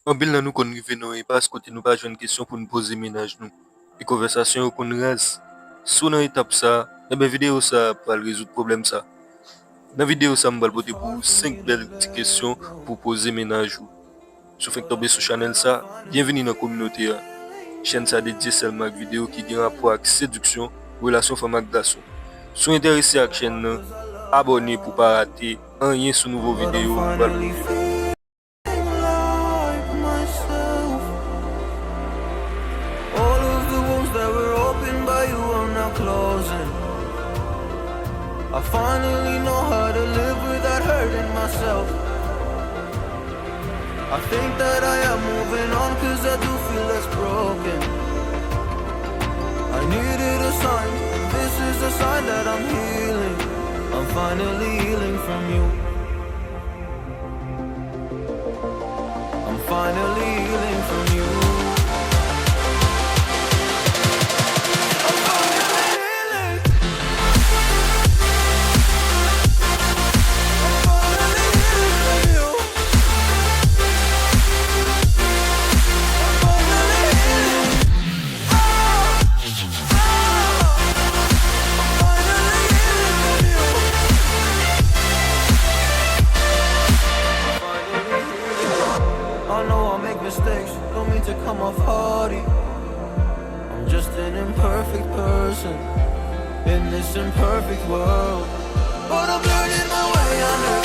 En bil nan nou kon rive nou e pas kote nou pa jwen kesyon pou nou pose menaj nou. E konvesasyon yo kon raz. Sou nan etap sa, video sa pral rezout problem sa. Nan video sa mbal bote pou 5 bel ti kesyon pou pose menaj ou. Sou fèk tobe sou chanel sa, bienveni nan kominote ya. Chen sa dedye selman ak video ki gen rapor ak seduksyon, relasyon fam ak gason. Sou interese ak chen nan, abone pou pa rate anyen sou nouvo video mbal bote. Closing. I finally know how to live without hurting myself. I think that I am moving on, cause I do feel less broken. I needed a sign, this is a sign that I'm healing. I'm finally healing from you. I'm finally healing from you. Mistakes, don't mean to come off hardy. I'm just an imperfect person in this imperfect world, but I'm learning my way under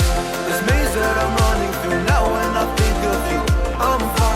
this maze that I'm running through. Now when I think of you, I'm fine.